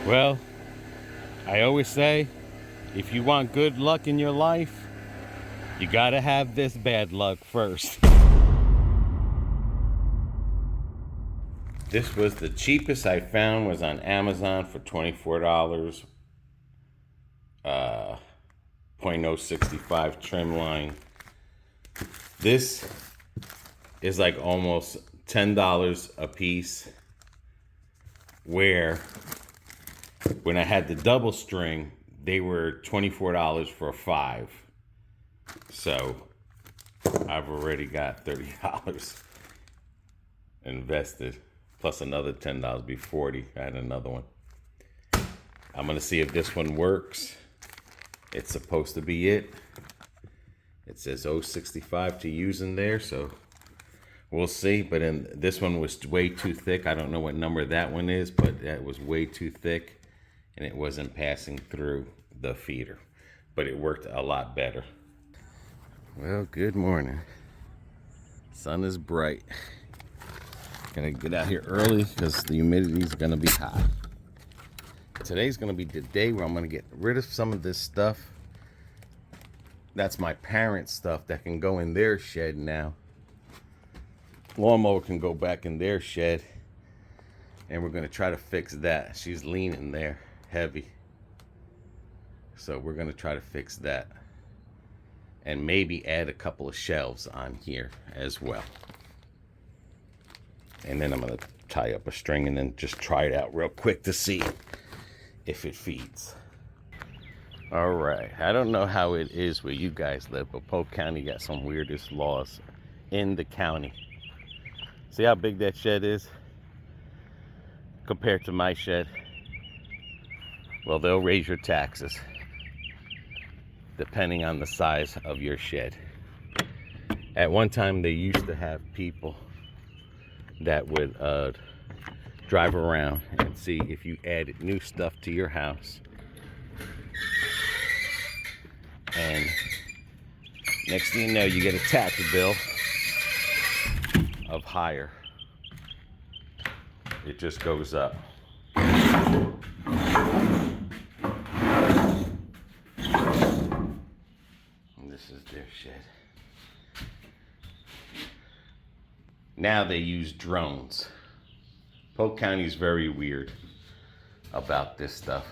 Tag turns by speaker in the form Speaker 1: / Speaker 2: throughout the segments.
Speaker 1: Well, I always say, if you want good luck in your life, you gotta have this bad luck first. This was the cheapest I found, was on Amazon for $24. 0.065 trim line. This is like almost $10 a piece, where when I had the double string, they were $24 for 5. So I've already got $30 invested, plus another $10 be 40. I had another one. I'm gonna see if this one works. It's supposed to be it. It says 065 to use in there, so we'll see. But this one was way too thick. I don't know what number that one is, but that was way too thick, and it wasn't passing through the feeder. But it worked a lot better. Well, good morning. Sun is bright. Gonna get out here early because the humidity is gonna be high. Today's gonna be the day where I'm gonna get rid of some of this stuff. That's my parents' stuff that can go in their shed now. Lawnmower can go back in their shed, and we're gonna try to fix that. She's leaning there heavy, so we're gonna try to fix that, and maybe add a couple of shelves on here as well. And then I'm gonna tie up a string and then just try it out real quick to see if it feeds. All right, I don't know how it is where you guys live, but Polk County got some weirdest laws in the county. See how big that shed is compared to my shed? Well, they'll raise your taxes depending on the size of your shed. At one time, they used to have people that would drive around and see if you added new stuff to your house. And next thing you know, you get a tax bill of higher. It just goes up. And this is their shed. Now they use drones. Polk County is very weird about this stuff.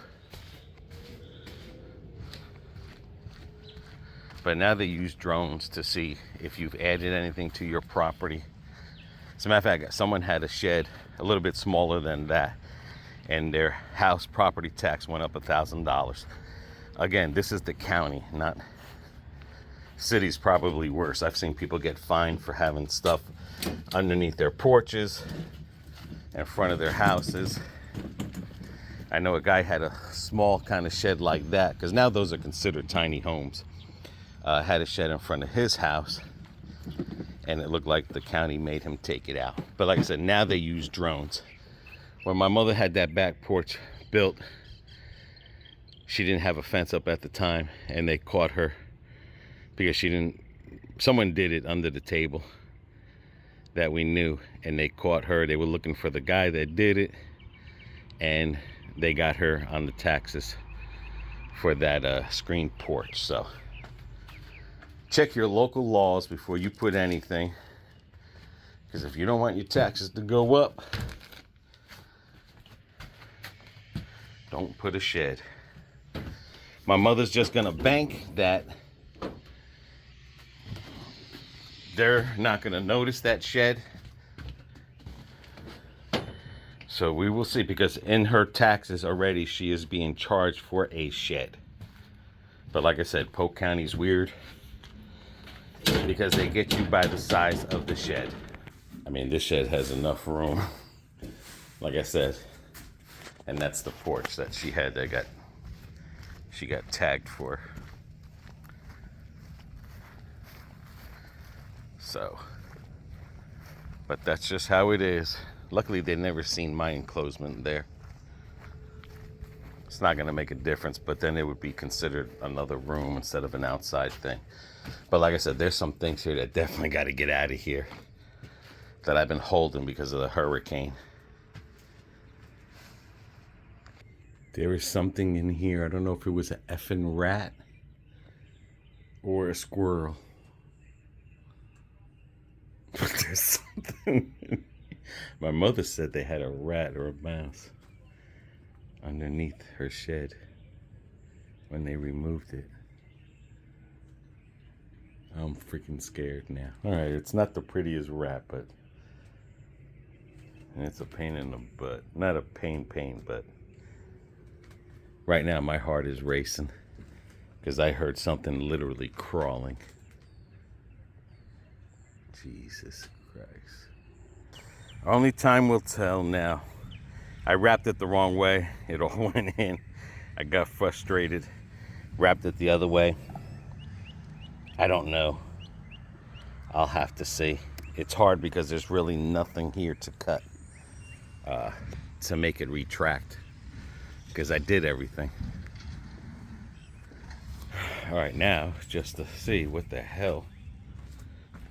Speaker 1: But now they use drones to see if you've added anything to your property. As a matter of fact, someone had a shed a little bit smaller than that, and their house property tax went up $1,000. Again, this is the county, not cities. Probably worse. I've seen people get fined for having stuff underneath their porches, in front of their houses. I know a guy had a small kind of shed like that, because now those are considered tiny homes. Had a shed in front of his house, and it looked like the county made him take it out. But like I said, now they use drones. When my mother had that back porch built, she didn't have a fence up at the time, and they caught her because someone did it under the table that we knew, and they caught her. They were looking for the guy that did it, and they got her on the taxes for that screen porch. So check your local laws before you put anything, because if you don't want your taxes to go up, don't put a shed. My mother's just gonna bank that they're not gonna notice that shed. So we will see, because in her taxes already, she is being charged for a shed. But like I said, Polk County's weird, because they get you by the size of the shed. I mean, this shed has enough room, like I said, and that's the porch that she had that she got tagged for. So, but that's just how it is. Luckily, they never seen my enclosement there. It's not gonna make a difference, but then it would be considered another room instead of an outside thing. But like I said, there's some things here that definitely got to get out of here that I've been holding because of the hurricane. There is something in here. I don't know if it was an effing rat or a squirrel. But there's something. My mother said they had a rat or a mouse underneath her shed when they removed it. I'm freaking scared now. Alright, it's not the prettiest rat, but it's a pain in the butt. Not a pain, but right now my heart is racing because I heard something literally crawling. Jesus Christ. Only time will tell now. I wrapped it the wrong way. It all went in. I got frustrated. Wrapped it the other way. I don't know. I'll have to see. It's hard because there's really nothing here to cut to make it retract because I did everything. All right, now just to see what the hell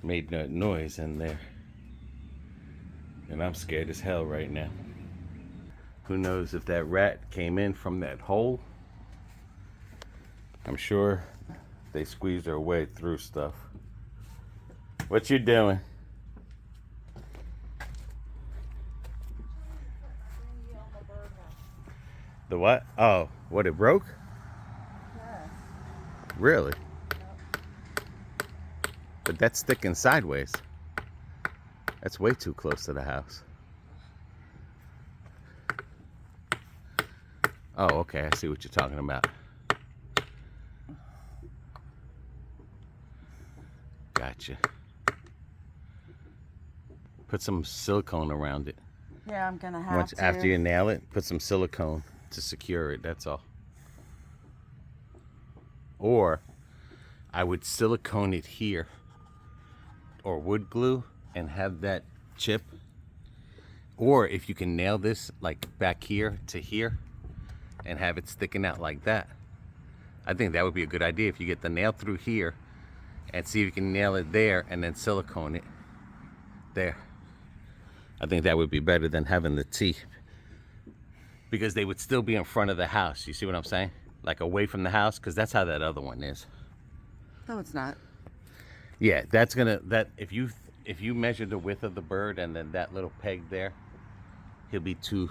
Speaker 1: made that noise in there. And I'm scared as hell right now. Who knows if that rat came in from that hole? I'm sure they squeeze their way through stuff. What you doing? The what? Oh, what, it broke?
Speaker 2: Yes.
Speaker 1: Really? But that's sticking sideways. That's way too close to the house. Oh, okay, I see what you're talking about. Gotcha. Put some silicone around it.
Speaker 2: Yeah, I'm gonna have to.
Speaker 1: After you nail it, put some silicone to secure it, that's all. Or I would silicone it here, or wood glue, and have that chip. Or if you can nail this like back here to here and have it sticking out like that, I think that would be a good idea. If you get the nail through here and see if you can nail it there and then silicone it there. I think that would be better than having the teeth, because they would still be in front of the house. You see what I'm saying? Like away from the house, because that's how that other one is.
Speaker 2: No, it's not.
Speaker 1: Yeah, that's gonna, if you measure the width of the bird and then that little peg there, he'll be too,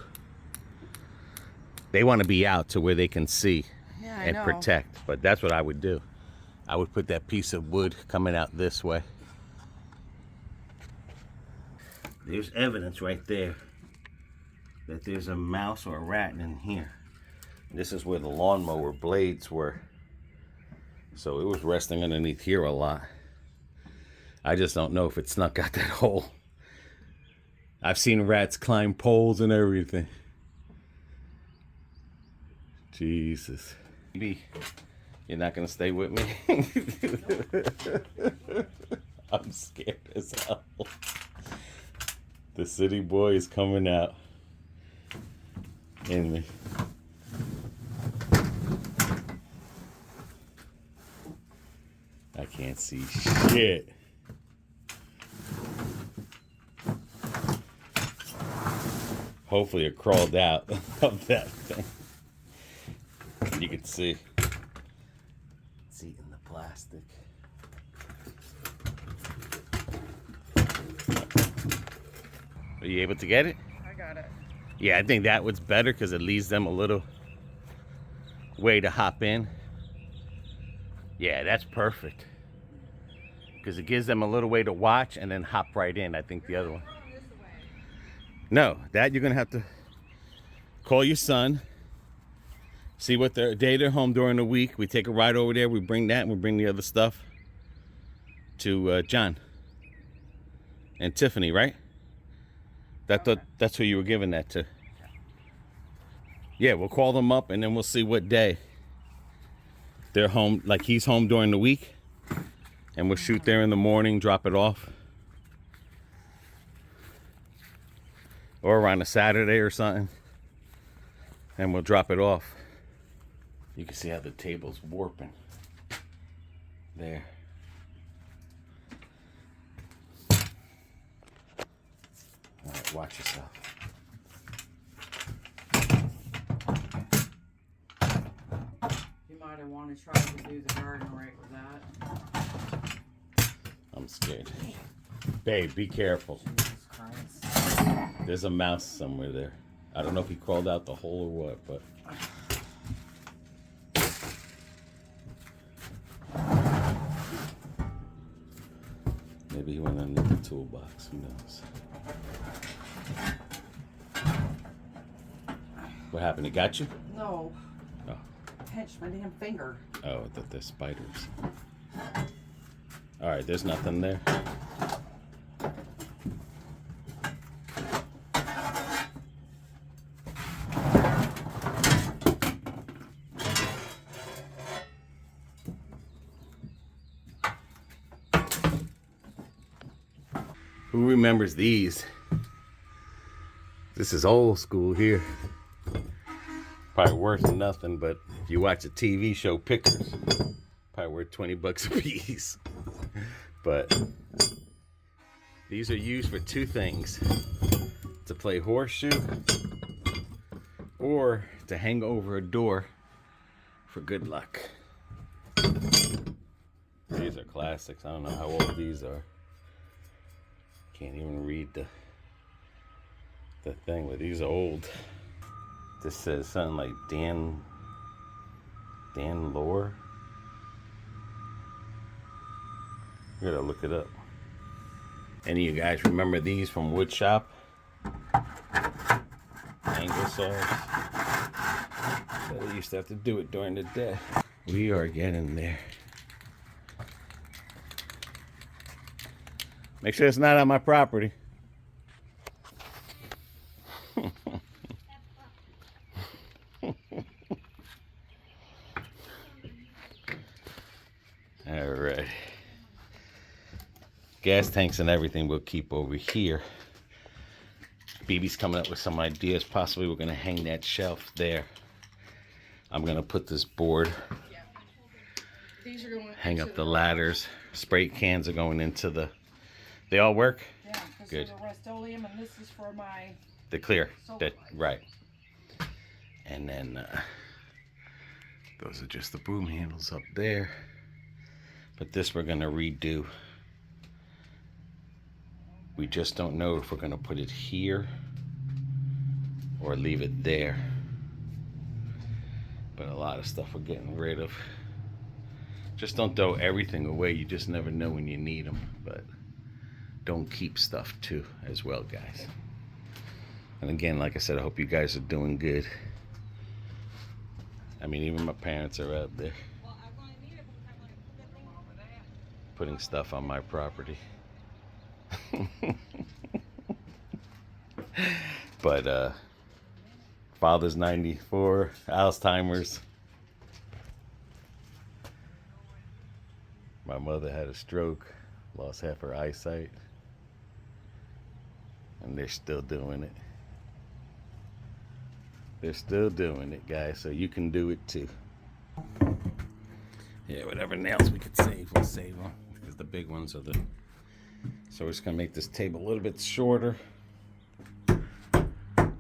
Speaker 1: they want to be out to where they can see and protect. But that's what I would do. I would put that piece of wood coming out this way. There's evidence right there that there's a mouse or a rat in here. This is where the lawnmower blades were. So it was resting underneath here a lot. I just don't know if it snuck out that hole. I've seen rats climb poles and everything. Jesus. Maybe you're not gonna stay with me? I'm scared as hell. The city boy is coming out in me. I can't see shit. Hopefully it crawled out of that thing. You can see. It's eating the plastic. Are you able to get it?
Speaker 2: I got it.
Speaker 1: Yeah, I think that was better because it leaves them a little way to hop in. Yeah, that's perfect. Because it gives them a little way to watch and then hop right in. I think the other one. No, that you're going to have to call your son. See what day they're home during the week. We take a ride over there. We bring that and we bring the other stuff to John and Tiffany, right? That's who you were giving that to. Yeah, we'll call them up and then we'll see what day they're home. Like he's home during the week, and we'll shoot there in the morning, drop it off, or around a Saturday or something, and we'll drop it off. You can see how the table's warping there. All right, watch yourself.
Speaker 2: I want to try to do the garden right with that.
Speaker 1: I'm scared. Babe, be careful.
Speaker 2: Jesus Christ.
Speaker 1: There's a mouse somewhere there. I don't know if he crawled out the hole or what, but... Maybe he went under the toolbox. Who knows? What happened? It got you?
Speaker 2: No.
Speaker 1: Oh.
Speaker 2: Pinched my damn finger.
Speaker 1: Oh, I thought they're spiders. All right, there's nothing there. Who remembers these? This is old school here. Probably worth nothing, but if you watch a TV show, Pickers, probably worth 20 bucks a piece. But these are used for two things: to play horseshoe or to hang over a door for good luck. These are classics. I don't know how old these are. Can't even read the thing, but these are old. This says something like Dan Lore. You gotta look it up. Any of you guys remember these from wood shop? Angle saws. So they used to have to do it during the day. We are getting there. Make sure it's not on my property. All right. Gas tanks and everything we'll keep over here. BB's coming up with some ideas. Possibly we're going to hang that shelf there. I'm going to put this board.
Speaker 2: These are going
Speaker 1: hang up the ladders. Spray cans are going into the... They all work?
Speaker 2: Yeah, this
Speaker 1: good.
Speaker 2: is for the Rust-Oleum, and this is for my...
Speaker 1: The clear. That, right. And then those are just the broom handles up there. But this we're going to redo. We just don't know if we're going to put it here or leave it there. But a lot of stuff we're getting rid of. Just don't throw everything away. You just never know when you need them. But don't keep stuff too as well, guys. And again, like I said, I hope you guys are doing good. I mean, even my parents are out there putting stuff on my property. But father's 94, Alzheimer's. My mother had a stroke, lost half her eyesight, and they're still doing it. They're still doing it, guys, so you can do it too. Yeah, whatever nails we could save, we'll save them, because the big ones are the... So we're just gonna make this table a little bit shorter.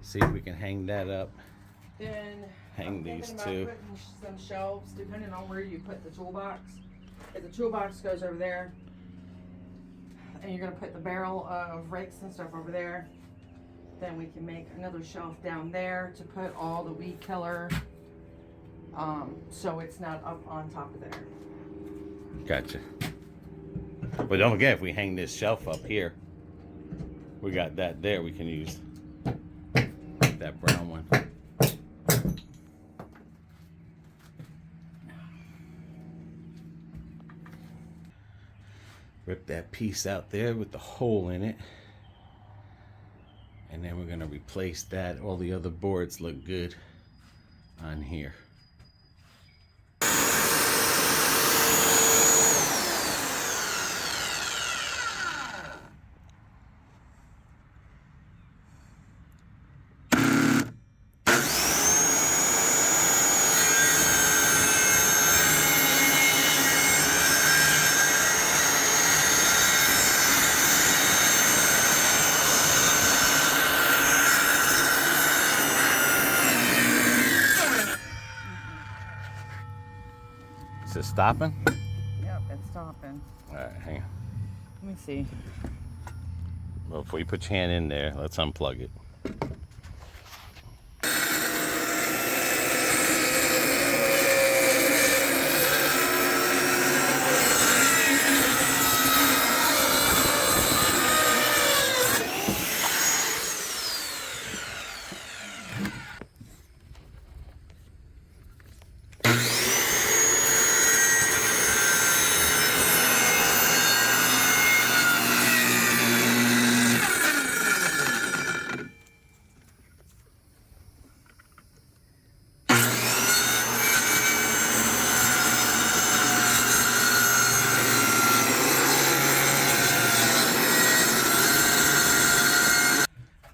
Speaker 1: See if we can hang that up.
Speaker 2: Then
Speaker 1: hang these two.
Speaker 2: Putting some shelves, depending on where you put the toolbox. If the toolbox goes over there, and you're gonna put the barrel of rakes and stuff over there, then we can make another shelf down there to put all the weed killer, so it's not up on top of there.
Speaker 1: Gotcha. But don't forget, if we hang this shelf up here, we got that there. We can use that brown one. Rip that piece out there with the hole in it. And then we're going to replace that. All the other boards look good on here. it stopping?
Speaker 2: Yep, it's stopping.
Speaker 1: All right, hang on.
Speaker 2: Let me see.
Speaker 1: Well, before you put your hand in there, let's unplug it.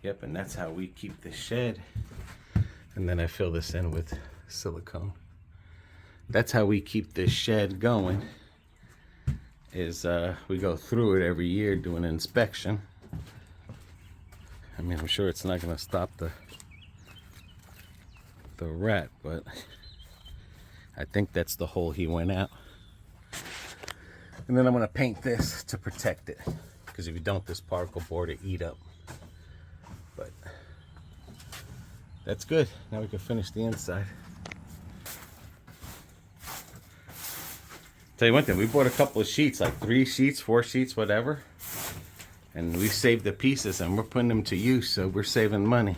Speaker 1: Yep, and that's how we keep the shed. And then I fill this in with silicone. That's how we keep this shed going, is we go through it every year, do an inspection. I mean, I'm sure it's not gonna stop the rat, but I think that's the hole he went out. And then I'm gonna paint this to protect it, because if you don't, this particle board will eat up. But that's good. Now we can finish the inside. Tell you one thing, we bought a couple of sheets, like 3 sheets, 4 sheets, whatever. And we saved the pieces and we're putting them to use, so we're saving money.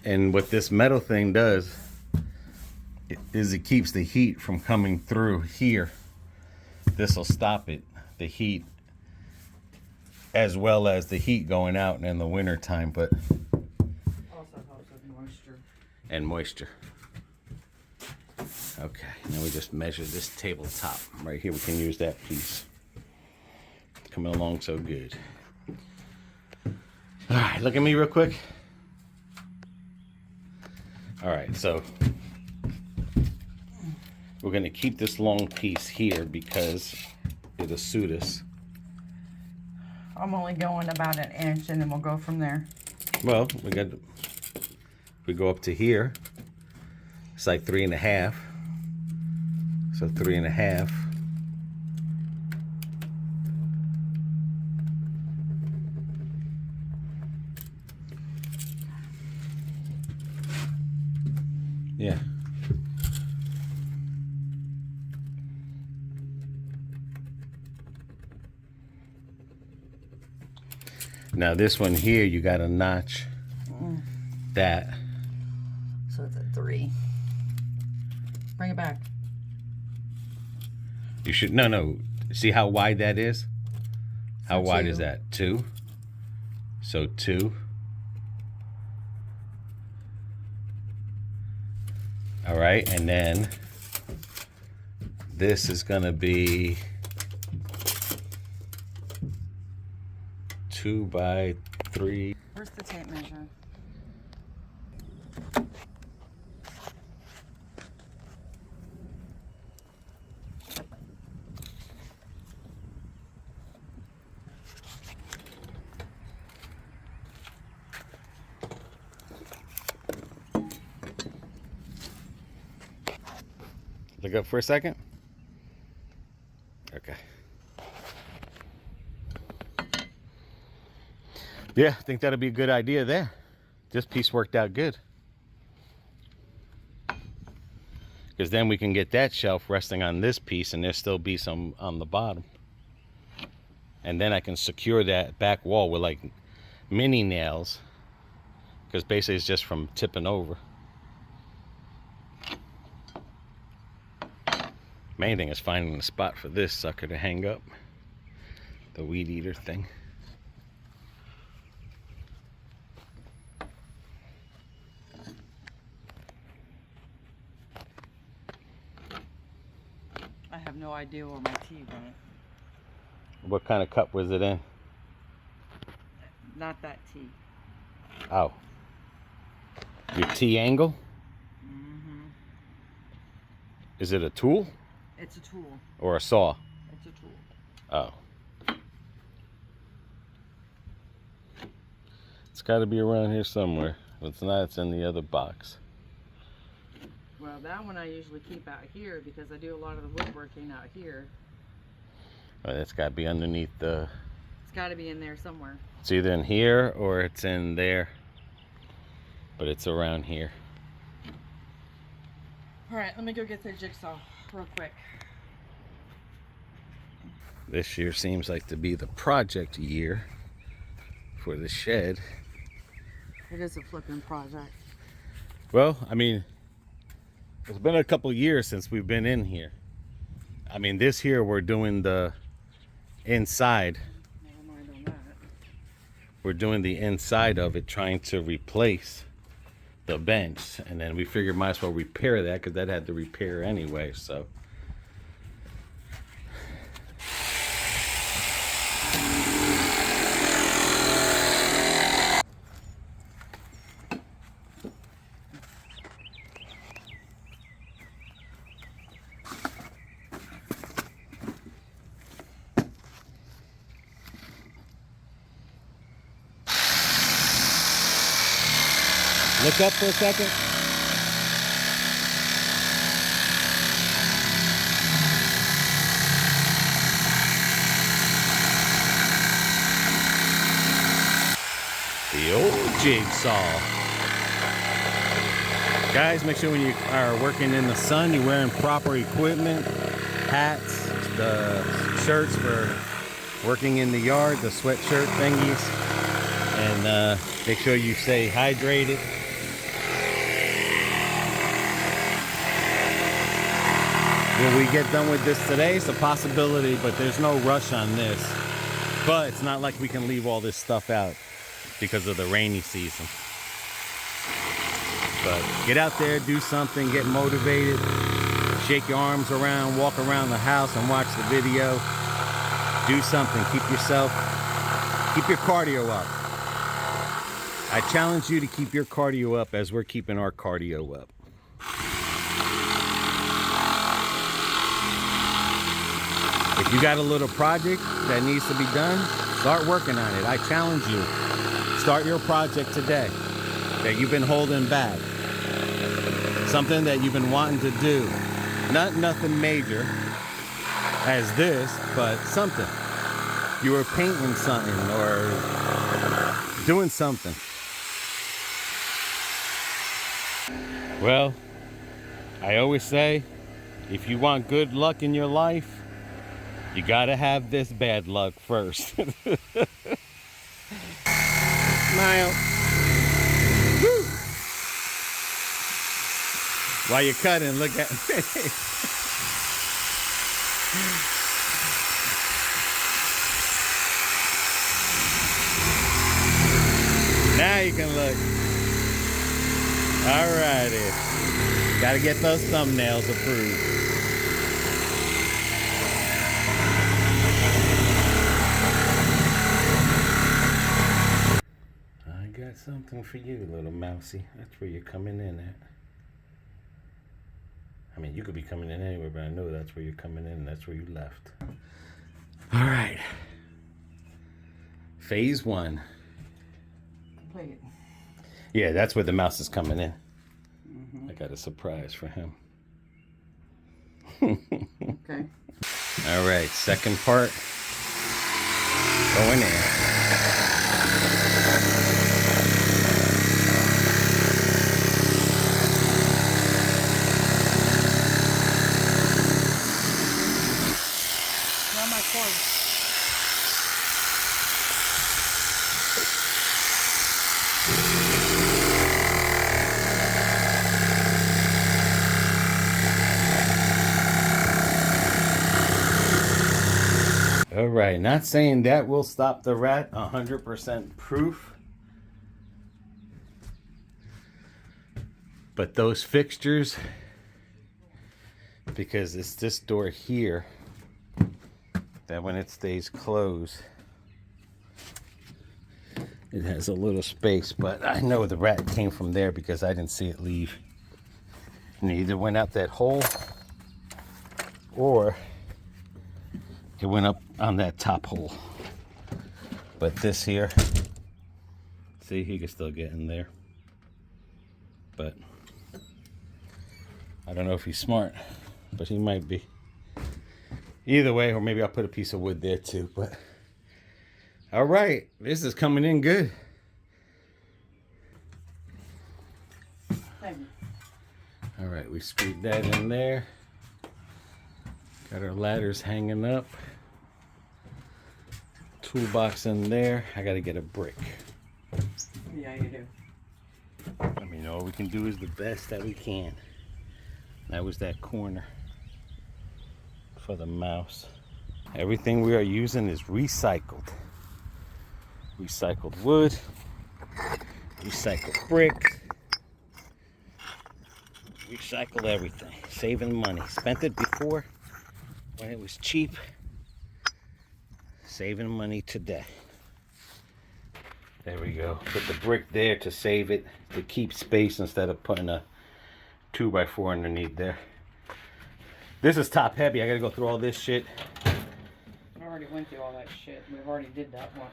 Speaker 1: And what this metal thing does is it keeps the heat from coming through here. This will stop it, the heat, as well as the heat going out in the winter time, but
Speaker 2: Also helps with moisture.
Speaker 1: and moisture. Okay, now we just measure this tabletop. Right here we can use that piece. Coming along so good. All right, look at me real quick. All right, so we're gonna keep this long piece here because it'll suit us.
Speaker 2: I'm only going about 1 inch and then we'll go from there.
Speaker 1: Well, we go up to here. It's like 3.5. So 3.5. Yeah. Now this one here, you got a notch that.
Speaker 2: So it's a 3. Bring it back.
Speaker 1: You should, no. See how wide that is? How
Speaker 2: So
Speaker 1: wide
Speaker 2: 2.
Speaker 1: is that? 2. So 2. All right, and then this is gonna be 2 by 3.
Speaker 2: Where's the tape measure?
Speaker 1: Look up for a second. Okay. Yeah, I think that'd be a good idea there. This piece worked out good. Because then we can get that shelf resting on this piece and there'll still be some on the bottom. And then I can secure that back wall with like mini nails. Because basically it's just from tipping over. Main thing is finding a spot for this sucker to hang up. The weed eater thing.
Speaker 2: I have no idea where my tea went.
Speaker 1: What kind of cup was it in?
Speaker 2: Not that tea.
Speaker 1: Oh. Your T angle?
Speaker 2: Mm-hmm.
Speaker 1: Is it a tool
Speaker 2: It's a tool.
Speaker 1: or a saw?
Speaker 2: It's a tool.
Speaker 1: Oh. It's got to be around here somewhere. If it's not, it's in the other box.
Speaker 2: Well, that one I usually keep out here because I do a lot of the woodworking out here.
Speaker 1: Well, it's got to be underneath the...
Speaker 2: It's got to be in there somewhere.
Speaker 1: It's either in here or it's in there. But it's around here.
Speaker 2: All right, let me go get the jigsaw real quick.
Speaker 1: This year seems like to be the project year for the shed.
Speaker 2: It is a flipping project.
Speaker 1: Well, I mean, it's been a couple years since we've been in here. I mean, this year we're doing the inside.
Speaker 2: Never mind on that.
Speaker 1: We're doing the inside of it, trying to replace the bench. And then we figured might as well repair that because that had to repair anyway, so. Look up for a second. The old jigsaw. Guys, make sure when you are working in the sun, you're wearing proper equipment, hats, the shirts for working in the yard, the sweatshirt thingies, and make sure you stay hydrated. Will we get done with this today? It's a possibility, but there's no rush on this. But it's not like we can leave all this stuff out because of the rainy season. But get out there, do something, get motivated, shake your arms around, walk around the house and watch the video. Do something, keep your cardio up. I challenge you to keep your cardio up as we're keeping our cardio up. If you got a little project that needs to be done, start working on it. I challenge you. Start your project today that you've been holding back. Something that you've been wanting to do. Nothing major as this, but something. You were painting something or doing something. Well, I always say, if you want good luck in your life, you gotta have this bad luck first. Smile. Woo. While you're cutting, look at me. Now you can look. Alrighty. Gotta get those thumbnails approved. Got something for you, little mousy. That's where you're coming in at. I mean, you could be coming in anywhere, but I know that's where you're coming in. That's where you left. All right. Phase 1.
Speaker 2: Complete.
Speaker 1: Yeah, that's where the mouse is coming in. Mm-hmm. I got a surprise for him.
Speaker 2: Okay.
Speaker 1: All right, second part. Going in. All right, not saying that will stop the rat 100% proof, but those fixtures, because it's this door here that when it stays closed, it has a little space, but I know the rat came from there because I didn't see it leave. And it either went out that hole or it went up on that top hole. But this here, see, he can still get in there. But I don't know if he's smart, but he might be. Either way, or maybe I'll put a piece of wood there too, but all right, this is coming in good.
Speaker 2: Thank you.
Speaker 1: All right, we screwed that in there. Got our ladders hanging up. Toolbox in there. I gotta get a brick.
Speaker 2: Yeah, you do.
Speaker 1: I mean, all we can do is the best that we can. That was that corner for the mouse. Everything we are using is recycled. Recycled wood, recycled brick, recycle everything. Saving money. Spent it before when it was cheap. Saving money today. There we go. Put the brick there to save it, to keep space instead of putting a 2x4 underneath there. This is top heavy. I gotta go through all this shit.
Speaker 2: I already went through all that shit. We've already did that once.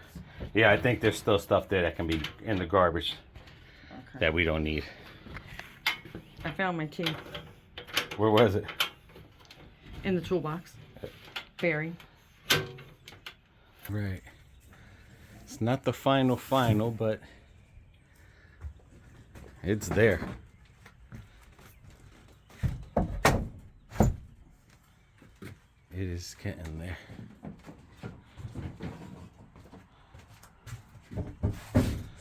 Speaker 1: Yeah, I think there's still stuff there that can be in the garbage that we don't need.
Speaker 2: I found my key
Speaker 1: Where was it?
Speaker 2: in the toolbox. Buried.
Speaker 1: Right. It's not the final, but it's there. It is getting there.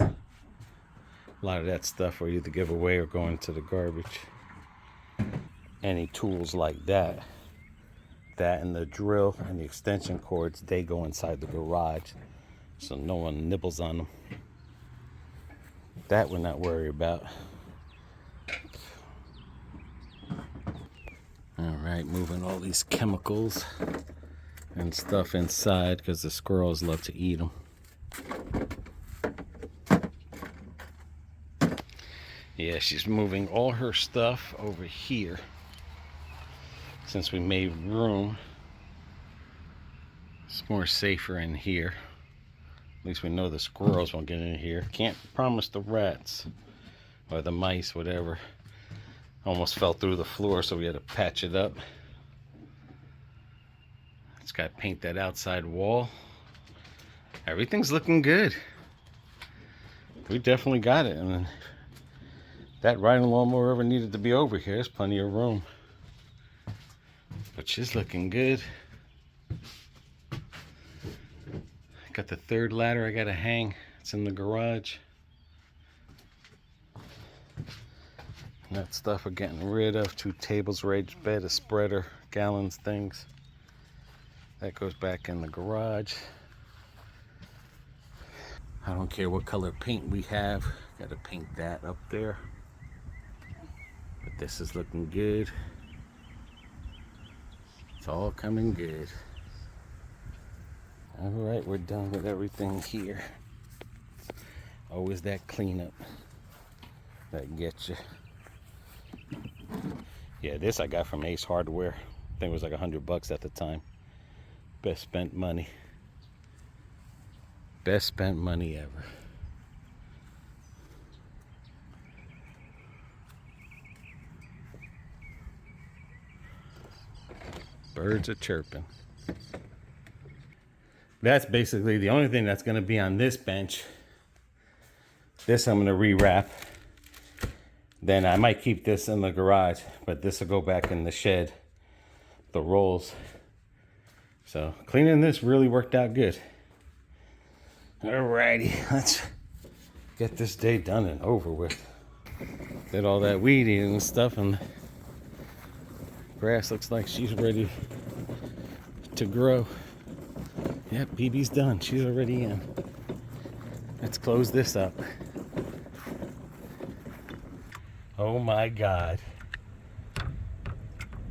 Speaker 1: A lot of that stuff will either give away or go into the garbage. Any tools like that and the drill and the extension cords, they go inside the garage, so no one nibbles on them. That we're not worried about. All right, moving all these chemicals and stuff inside because the squirrels love to eat them. Yeah, she's moving all her stuff over here. Since we made room, it's more safer in here. At least we know the squirrels won't get in here. Can't promise the rats or the mice, whatever. Almost fell through the floor, so we had to patch it up. Just got to paint that outside wall. Everything's looking good. We definitely got it. And that riding lawnmower ever needed to be over here. There's plenty of room. But she's looking good. Got the third ladder I gotta hang. It's in the garage. And that stuff we're getting rid of. 2 tables, raised bed, a spreader, gallons, things. That goes back in the garage. I don't care what color paint we have. Gotta paint that up there. But this is looking good. It's all coming good. All right, we're done with everything here. Always that cleanup that gets you. Yeah, this I got from Ace Hardware. I think it was like $100 at the time. Best spent money. Best spent money ever. Birds are chirping. That's basically the only thing that's going to be on this bench. This I'm going to rewrap. Then I might keep this in the garage, but this will go back in the shed, the rolls. So cleaning this really worked out good. Alrighty, let's get this day done and over with. Did all that weed eating and stuff, and grass looks like she's ready to grow. Yep, BB's done. She's already in. Let's close this up. Oh my God.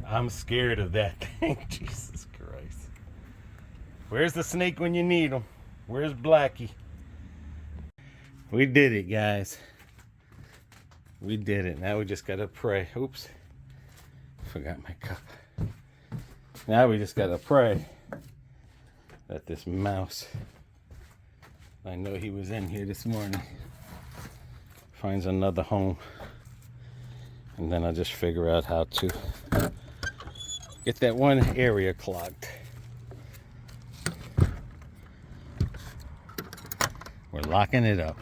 Speaker 1: I'm scared of that thing. Jesus Christ. Where's the snake when you need him? Where's Blackie? We did it, guys. We did it. Now we just gotta pray. Oops. Forgot my cup. Now we just gotta pray that this mouse, I know he was in here this morning, finds another home. And then I'll just figure out how to get that one area clogged. We're locking it up.